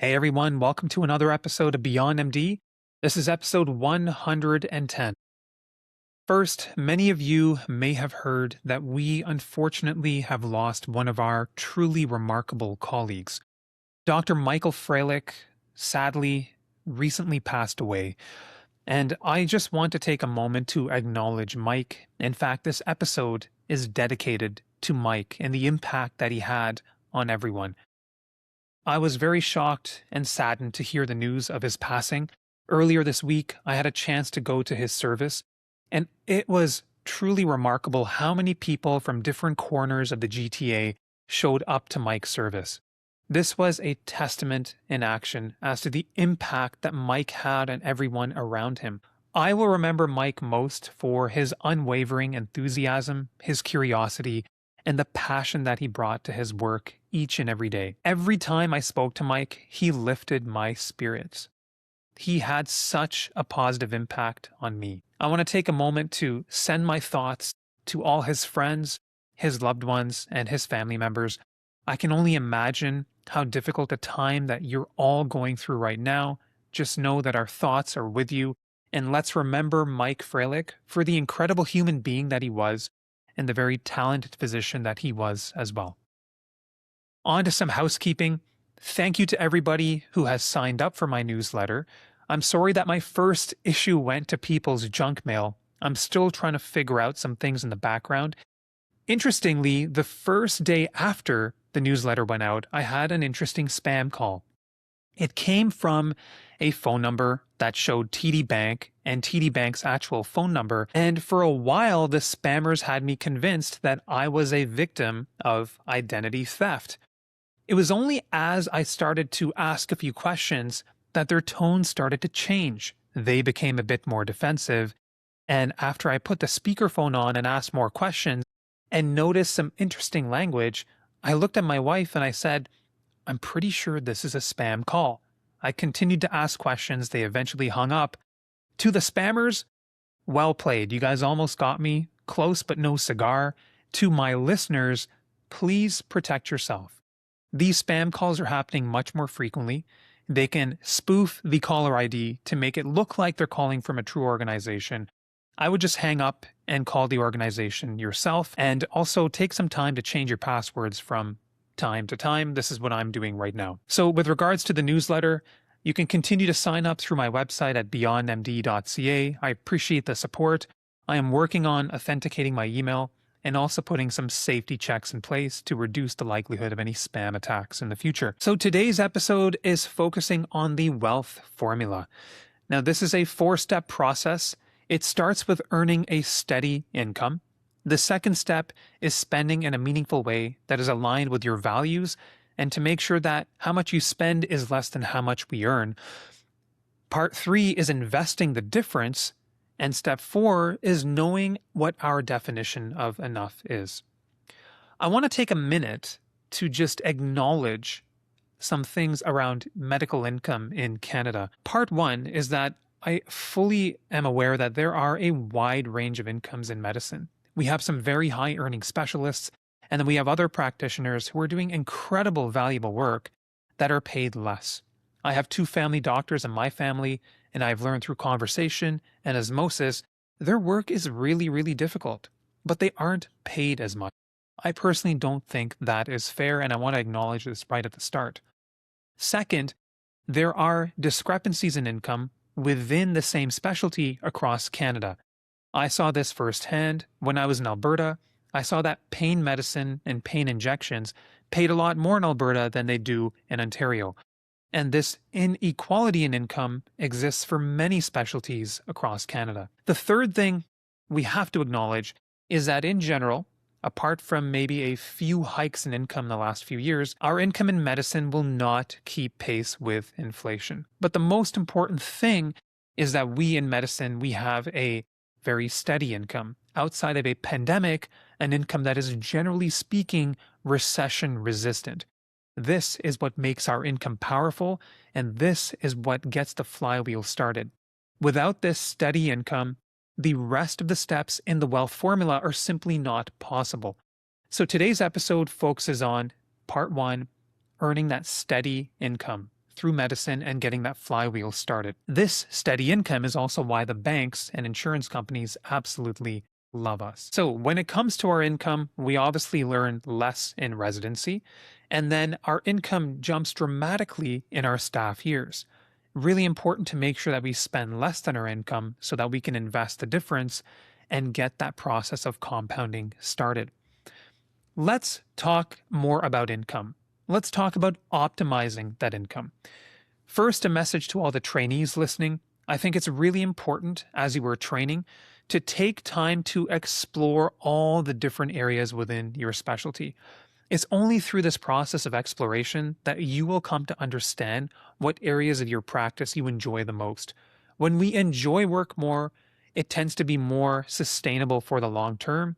Hey everyone, welcome to another episode of Beyond MD. This is episode 110. First, many of you may have heard that we unfortunately have lost one of our truly remarkable colleagues. Dr. Michael Fralick, sadly, recently passed away. And I just want to take a moment to acknowledge Mike. In fact, this episode is dedicated to Mike and the impact that he had on everyone. I was very shocked and saddened to hear the news of his passing. Earlier this week, I had a chance to go to his service, and it was truly remarkable how many people from different corners of the GTA showed up to Mike's service. This was a testament in action as to the impact that Mike had on everyone around him. I will remember Mike most for his unwavering enthusiasm, his curiosity, and the passion that he brought to his work each and every day. Every time I spoke to Mike, he lifted my spirits. He had such a positive impact on me. I want to take a moment to send my thoughts to all his friends, his loved ones, and his family members. I can only imagine how difficult a time that you're all going through right now. Just know that our thoughts are with you, and let's remember Mike Fralick for the incredible human being that he was and the very talented physician that he was as well. On to some housekeeping. Thank you to everybody who has signed up for my newsletter. I'm sorry that my first issue went to people's junk mail. I'm still trying to figure out some things in the background. Interestingly, the first day after the newsletter went out, I had an interesting spam call. It came from a phone number that showed TD Bank and TD Bank's actual phone number, and for a while the spammers had me convinced that I was a victim of identity theft. It was only as I started to ask a few questions that their tone started to change. They became a bit more defensive, and after I put the speakerphone on and asked more questions and noticed some interesting language, I looked at my wife and I said, "I'm pretty sure this is a spam call." I continued to ask questions. They eventually hung up. To the spammers, well played. You guys almost got me. Close but no cigar. To my listeners, please protect yourself. These spam calls are happening much more frequently. They can spoof the caller ID to make it look like they're calling from a true organization. I would just hang up and call the organization yourself, and also take some time to change your passwords from time to time. This is what I'm doing right now. So with regards to the newsletter, you can continue to sign up through my website at beyondmd.ca. I appreciate the support. I am working on authenticating my email and also putting some safety checks in place to reduce the likelihood of any spam attacks in the future. So today's episode is focusing on the wealth formula. Now, this is a 4-step process. It starts with earning a steady income. The second step is spending in a meaningful way that is aligned with your values and to make sure that how much you spend is less than how much we earn. Part 3 is investing the difference. And step 4 is knowing what our definition of enough is. I want to take a minute to just acknowledge some things around medical income in Canada. Part 1 is that I fully am aware that there are a wide range of incomes in medicine. We have some very high earning specialists, and then we have other practitioners who are doing incredible, valuable work that are paid less. I have 2 family doctors in my family, and I've learned through conversation and osmosis, their work is really, really difficult, but they aren't paid as much. I personally don't think that is fair, and I want to acknowledge this right at the start. Second, there are discrepancies in income within the same specialty across Canada. I saw this firsthand when I was in Alberta. I saw that pain medicine and pain injections paid a lot more in Alberta than they do in Ontario. And this inequality in income exists for many specialties across Canada. The third thing we have to acknowledge is that in general, apart from maybe a few hikes in income in the last few years, our income in medicine will not keep pace with inflation. But the most important thing is that we in medicine, we have a very steady income. Outside of a pandemic, an income that is generally speaking recession resistant. This is what makes our income powerful, and this is what gets the flywheel started. Without this steady income, the rest of the steps in the wealth formula are simply not possible. So today's episode focuses on part 1, earning that steady income through medicine and getting that flywheel started. This steady income is also why the banks and insurance companies absolutely love us. So when it comes to our income, we obviously learn less in residency, and then our income jumps dramatically in our staff years. Really important to make sure that we spend less than our income so that we can invest the difference and get that process of compounding started. Let's talk more about income. Let's talk about optimizing that income. First, a message to all the trainees listening. I think it's really important as you are training to take time to explore all the different areas within your specialty. It's only through this process of exploration that you will come to understand what areas of your practice you enjoy the most. When we enjoy work more, it tends to be more sustainable for the long term,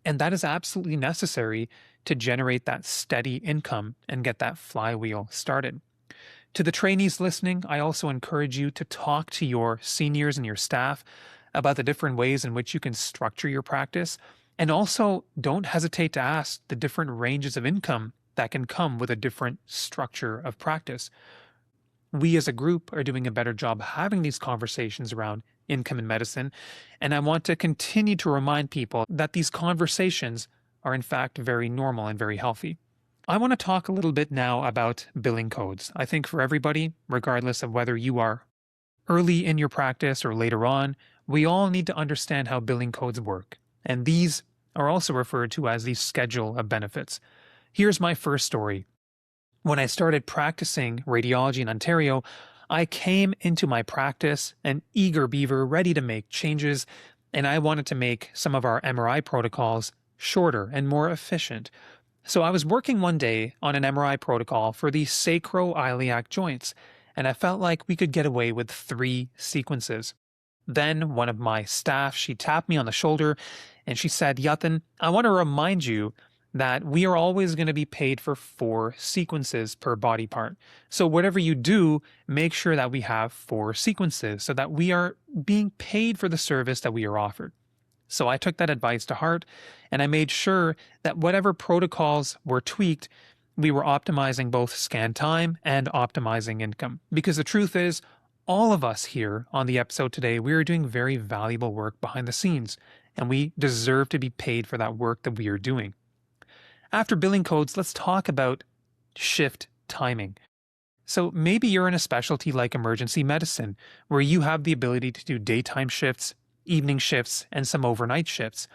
and that is absolutely necessary to generate that steady income and get that flywheel started. To the trainees listening, I also encourage you to talk to your seniors and your staff about the different ways in which you can structure your practice. And also, don't hesitate to ask the different ranges of income that can come with a different structure of practice. We as a group are doing a better job having these conversations around income in medicine, and I want to continue to remind people that these conversations are in fact very normal and very healthy. I want to talk a little bit now about billing codes. I think for everybody, regardless of whether you are early in your practice or later on, we all need to understand how billing codes work. And these are also referred to as the schedule of benefits. Here's my first story. When I started practicing radiology in Ontario, I came into my practice an eager beaver ready to make changes, and I wanted to make some of our MRI protocols shorter and more efficient. So I was working one day on an MRI protocol for the sacroiliac joints, and I felt like we could get away with 3 sequences. Then one of my staff, she tapped me on the shoulder and she said, "Yatin, I want to remind you that we are always going to be paid for 4 sequences per body part. So whatever you do, make sure that we have 4 sequences so that we are being paid for the service that we are offered." So I took that advice to heart, and I made sure that whatever protocols were tweaked, we were optimizing both scan time and optimizing income. Because the truth is, all of us here on the episode today, we are doing very valuable work behind the scenes, and we deserve to be paid for that work that we are doing. After billing codes, let's talk about shift timing. So maybe you're in a specialty like emergency medicine, where you have the ability to do daytime shifts, evening shifts, and some overnight shifts.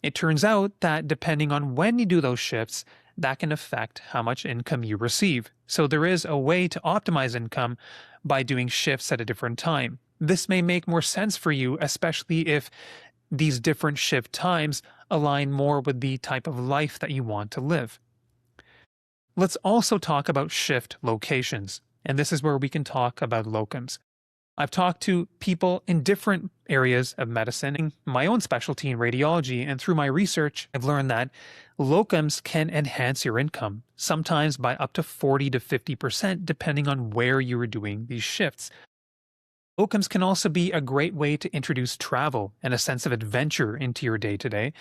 It turns out that depending on when you do those shifts, that can affect how much income you receive. So there is a way to optimize income by doing shifts at a different time. This may make more sense for you, especially if these different shift times align more with the type of life that you want to live. Let's also talk about shift locations, and this is where we can talk about locums. I've talked to people in different areas of medicine, in my own specialty in radiology, and through my research, I've learned that locums can enhance your income, sometimes by up to 40 to 50%, depending on where you are doing these shifts. Locums can also be a great way to introduce travel and a sense of adventure into your day-to-day.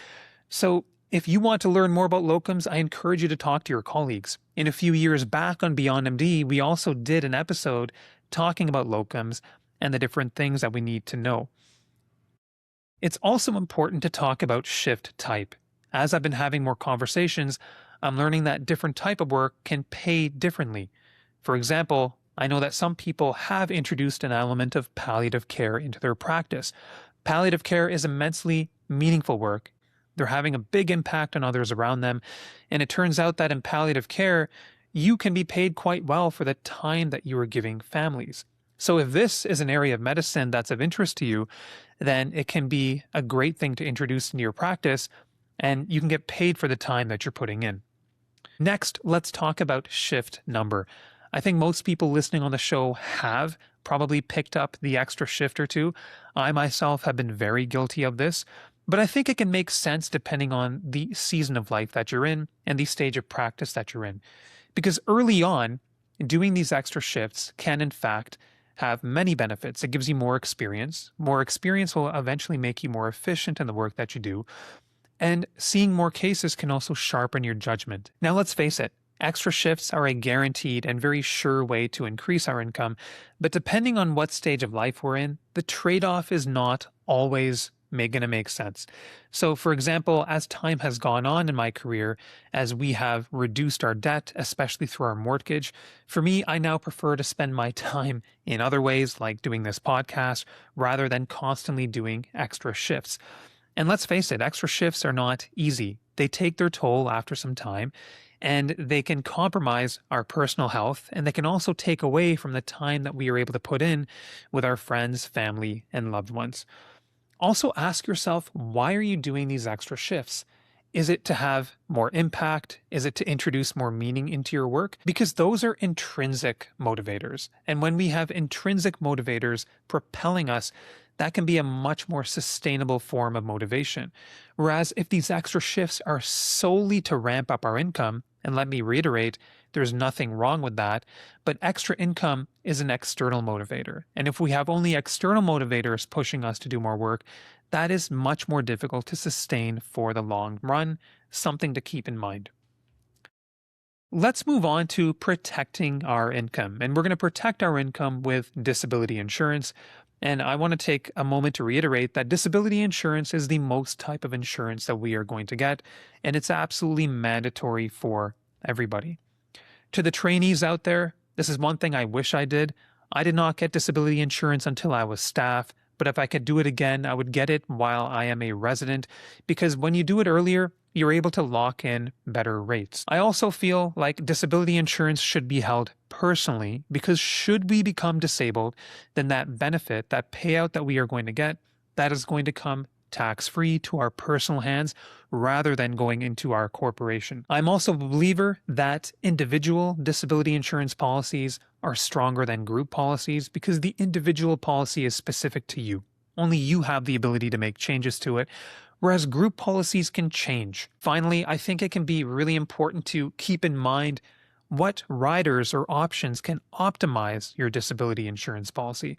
So if you want to learn more about locums, I encourage you to talk to your colleagues. In a few years back on Beyond MD, we also did an episode talking about locums and the different things that we need to know. It's also important to talk about shift type. As I've been having more conversations, I'm learning that different type of work can pay differently. For example, I know that some people have introduced an element of palliative care into their practice. Palliative care is immensely meaningful work. They're having a big impact on others around them, and it turns out that in palliative care, you can be paid quite well for the time that you are giving families. So if this is an area of medicine that's of interest to you, then it can be a great thing to introduce into your practice, and you can get paid for the time that you're putting in. Next, let's talk about shift number. I think most people listening on the show have probably picked up the extra shift or 2. I myself have been very guilty of this, but I think it can make sense depending on the season of life that you're in and the stage of practice that you're in. Because early on, doing these extra shifts can in fact have many benefits. It gives you more experience. More experience will eventually make you more efficient in the work that you do. And seeing more cases can also sharpen your judgment. Now let's face it, Extra shifts are a guaranteed and very sure way to increase our income, but depending on what stage of life we're in, the trade-off is not always going to make sense. So, for example, as time has gone on in my career, as we have reduced our debt, especially through our mortgage, for me, I now prefer to spend my time in other ways, like doing this podcast, rather than constantly doing extra shifts. And let's face it, extra shifts are not easy. They take their toll after some time, and they can compromise our personal health, and they can also take away from the time that we are able to put in with our friends, family, and loved ones. Also ask yourself, why are you doing these extra shifts? Is it to have more impact? Is it to introduce more meaning into your work? Because those are intrinsic motivators. And when we have intrinsic motivators propelling us, that can be a much more sustainable form of motivation. Whereas if these extra shifts are solely to ramp up our income, and let me reiterate, there's nothing wrong with that, but extra income is an external motivator. And if we have only external motivators pushing us to do more work, that is much more difficult to sustain for the long run, something to keep in mind. Let's move on to protecting our income. And we're going to protect our income with disability insurance. And I want to take a moment to reiterate that disability insurance is the most type of insurance that we are going to get, and it's absolutely mandatory for everybody. To the trainees out there, this is one thing I wish I did. I did not get disability insurance until I was staff, but if I could do it again, I would get it while I am a resident, because when you do it earlier, you're able to lock in better rates. I also feel like disability insurance should be held personally, because should we become disabled, then that benefit, that payout that we are going to get, that is going to come tax-free to our personal hands rather than going into our corporation. I'm also a believer that individual disability insurance policies are stronger than group policies because the individual policy is specific to you. Only you have the ability to make changes to it, whereas group policies can change. Finally, I think it can be really important to keep in mind what riders or options can optimize your disability insurance policy.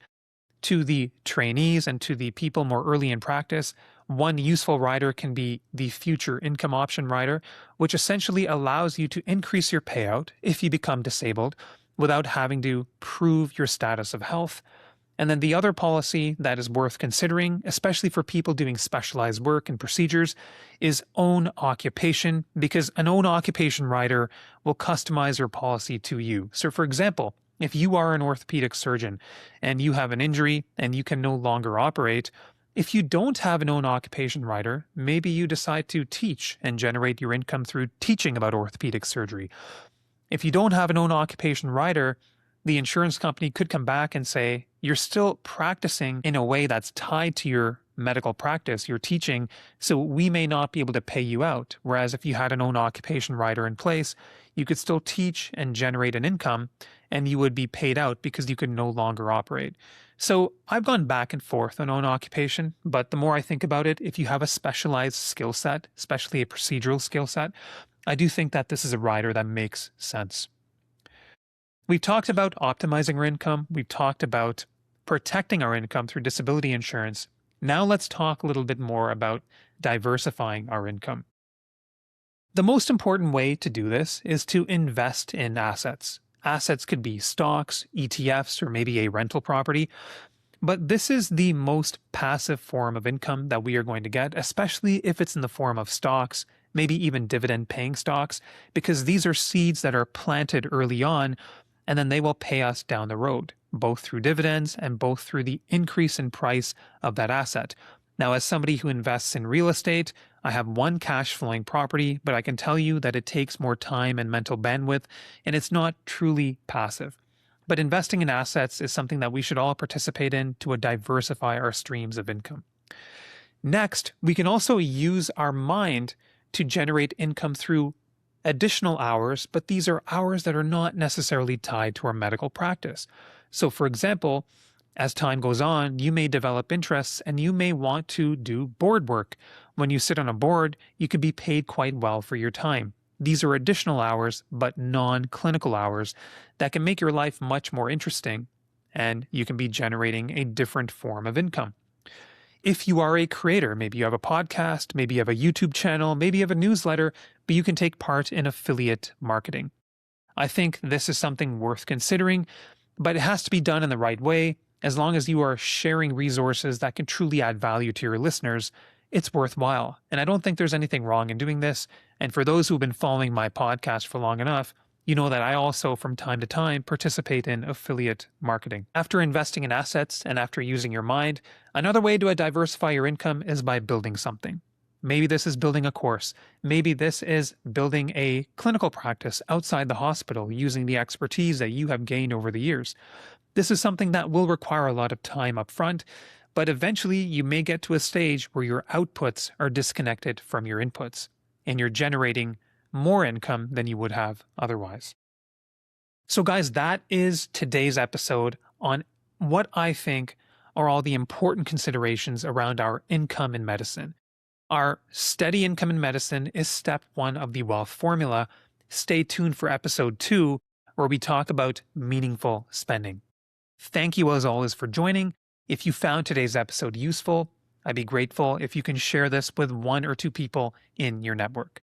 To the trainees and to the people more early in practice, one useful rider can be the future income option rider, which essentially allows you to increase your payout if you become disabled without having to prove your status of health. And then the other policy that is worth considering, especially for people doing specialized work and procedures, is own occupation, because an own occupation rider will customize your policy to you. So for example, if you are an orthopedic surgeon and you have an injury and you can no longer operate, if you don't have an own occupation rider, maybe you decide to teach and generate your income through teaching about orthopedic surgery. If you don't have an own occupation rider, the insurance company could come back and say, you're still practicing in a way that's tied to your medical practice, your teaching, so we may not be able to pay you out. Whereas if you had an own occupation rider in place, you could still teach and generate an income, and you would be paid out because you could no longer operate. So I've gone back and forth on own occupation, but the more I think about it, if you have a specialized skill set, especially a procedural skill set, I do think that this is a rider that makes sense. We've talked about optimizing our income. We've talked about protecting our income through disability insurance. Now let's talk a little bit more about diversifying our income. The most important way to do this is to invest in assets. Assets could be stocks, ETFs, or maybe a rental property. But this is the most passive form of income that we are going to get, especially if it's in the form of stocks, maybe even dividend-paying stocks, because these are seeds that are planted early on, and then they will pay us down the road, both through dividends and both through the increase in price of that asset. Now, as somebody who invests in real estate, I have one cash flowing property, but I can tell you that it takes more time and mental bandwidth, and it's not truly passive. But investing in assets is something that we should all participate in to diversify our streams of income. Next, we can also use our mind to generate income through additional hours, but these are hours that are not necessarily tied to our medical practice. So for example, as time goes on, you may develop interests and you may want to do board work. When you sit on a board, you could be paid quite well for your time. These are additional hours, but non-clinical hours that can make your life much more interesting, and you can be generating a different form of income. If you are a creator, maybe you have a podcast, maybe you have a YouTube channel, maybe you have a newsletter, but you can take part in affiliate marketing. I think this is something worth considering, but it has to be done in the right way. As long as you are sharing resources that can truly add value to your listeners, it's worthwhile. And I don't think there's anything wrong in doing this. And for those who've been following my podcast for long enough, you know that I also, from time to time, participate in affiliate marketing. After investing in assets and after using your mind, another way to diversify your income is by building something. Maybe this is building a course. Maybe this is building a clinical practice outside the hospital using the expertise that you have gained over the years. This is something that will require a lot of time up front, but eventually you may get to a stage where your outputs are disconnected from your inputs and you're generating more income than you would have otherwise. So guys, that is today's episode on what I think are all the important considerations around our income in medicine. Our steady income in medicine is step 1 of the wealth formula. Stay tuned for episode 2, where we talk about meaningful spending. Thank you as always for joining. If you found today's episode useful, I'd be grateful if you can share this with 1 or 2 people in your network.